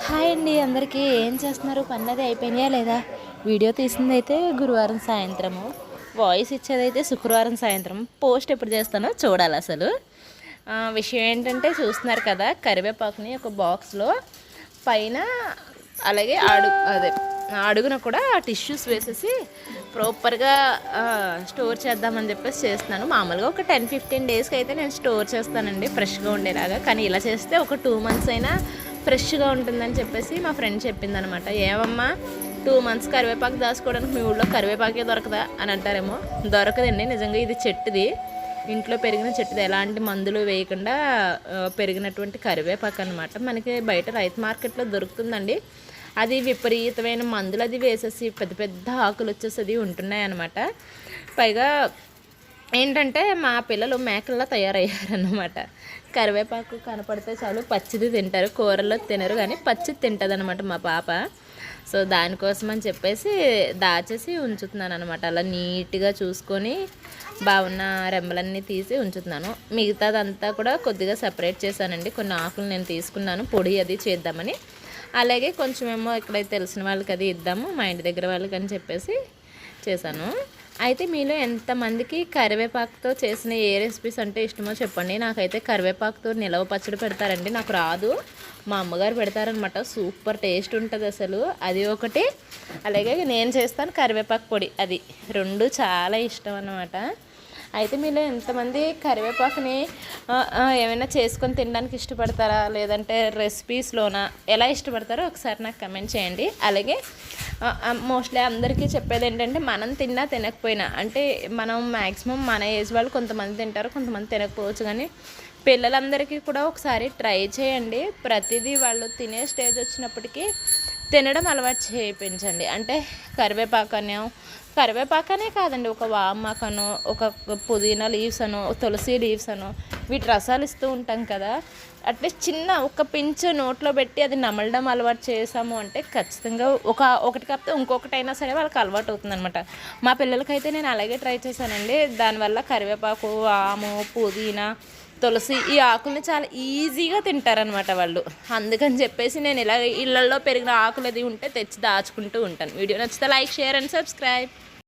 Hi అండి అందరికీ. ఏం చేస్తున్నారు? పనులది అయిపోయినాయా లేదా? వీడియో తీసింది అయితే గురువారం సాయంత్రము, వాయిస్ ఇచ్చేదైతే శుక్రవారం సాయంత్రం. పోస్ట్ ఎప్పుడు చేస్తానో చూడాలి. అసలు విషయం ఏంటంటే చూస్తున్నారు కదా, కరివేపాకుని ఒక బాక్స్లో పైన అలాగే అడుగున కూడా టిష్యూస్ వేసేసి ప్రాపర్గా స్టోర్ చేద్దామని చెప్పేసి చేస్తున్నాను. మామూలుగా ఒక 10-15 డేస్కి అయితే నేను స్టోర్ చేస్తానండి, ఫ్రెష్గా ఉండేలాగా. కానీ ఇలా చేస్తే ఒక 2 months అయినా ఫ్రెష్గా ఉంటుందని చెప్పేసి మా ఫ్రెండ్ చెప్పిందనమాట. ఏమమ్మా 2 months కరివేపాకు దాచుకోవడానికి మీ ఊళ్ళో కరివేపాకే దొరకదా అని అంటారేమో. దొరకదండి, నిజంగా ఇది చెట్టుది, ఇంట్లో పెరిగిన చెట్టుది, ఎలాంటి మందులు వేయకుండా పెరిగినటువంటి కరివేపాకు అనమాట. మనకి బయట రైతు మార్కెట్లో దొరుకుతుందండి. అది విపరీతమైన మందులు అది వేసేసి పెద్ద పెద్ద ఆకులు వచ్చేసి ఉంటున్నాయి అన్నమాట. పైగా ఏంటంటే మా పిల్లలు మేకల్లా తయారయ్యారన్నమాట. కరివేపాకు కనపడితే చాలు పచ్చిది తింటారు, కూరల్లో తినరు, కానీ పచ్చిది తింటుంది అనమాట మా పాప. సో దానికోసం అని చెప్పేసి దాచేసి ఉంచుతున్నాను అనమాట. అలా నీట్గా చూసుకొని బాగున్న రెమ్మలన్నీ తీసి ఉంచుతున్నాను. మిగతాదంతా కూడా కొద్దిగా సపరేట్ చేశానండి. కొన్ని ఆకులు నేను తీసుకున్నాను, పొడి అది చేద్దామని. అలాగే కొంచెమేమో ఇక్కడైతే తెలిసిన వాళ్ళకి అది ఇద్దాము, మా ఇంటి దగ్గర వాళ్ళకి అని చెప్పేసి చేశాను. అయితే మీలో ఎంతమందికి కరివేపాకుతో చేసిన ఏ రెసిపీస్ అంటే ఇష్టమో చెప్పండి. నాకైతే కరివేపాకుతో నిలవ పచ్చడి పెడతారండి, నాకు రాదు, మా అమ్మగారు పెడతారనమాట. సూపర్ టేస్ట్ ఉంటుంది అసలు, అది ఒకటి. అలాగే నేను చేస్తాను కరివేపాకు పొడి, అది 2 చాలా ఇష్టం అన్నమాట. అయితే మీలో ఎంతమంది కరివేపాకుని ఏమైనా చేసుకొని తినడానికి ఇష్టపడతారా, లేదంటే రెసిపీస్లోనా ఎలా ఇష్టపడతారో ఒకసారి నాకు కమెంట్ చేయండి. అలాగే మోస్ట్లీ అందరికీ చెప్పేది ఏంటంటే, మనం తిన్నా తినకపోయినా, అంటే మనం మ్యాక్సిమం మన ఏజ్ వాళ్ళు కొంతమంది తింటారు, కొంతమంది తినకపోవచ్చు, కానీ పిల్లలందరికీ కూడా ఒకసారి ట్రై చేయండి. ప్రతిదీ వాళ్ళు తినే స్టేజ్ వచ్చినప్పటికీ తినడం అలవాటు చేయించండి. అంటే కరివేపాకనే కాదండి, ఒక వామాకనో, ఒక పుదీనా లీవ్స్ అనో, తులసి లీవ్స్ అనో, వీటి రసాలు ఇస్తూ ఉంటాం కదా. అట్లీస్ట్ చిన్న ఒక పించ్ నోట్లో పెట్టి అది నమలడం అలవాటు చేసాము అంటే ఖచ్చితంగా ఒకటి కాకపోతే ఇంకొకటైనా సరే వాళ్ళకి అలవాటు అవుతుంది అనమాట. మా పిల్లలకైతే నేను అలాగే ట్రై చేశానండి. దానివల్ల కరివేపాకు, వాము, పుదీనా, తులసి ఈ ఆకుల్ని చాలా ఈజీగా తింటారనమాట వాళ్ళు. అందుకని చెప్పేసి నేను ఇలా ఇళ్ళల్లో పెరిగిన ఆకులు అది ఉంటే తెచ్చి దాచుకుంటూ ఉంటాను. వీడియో నచ్చితే లైక్, షేర్ అండ్ సబ్స్క్రైబ్.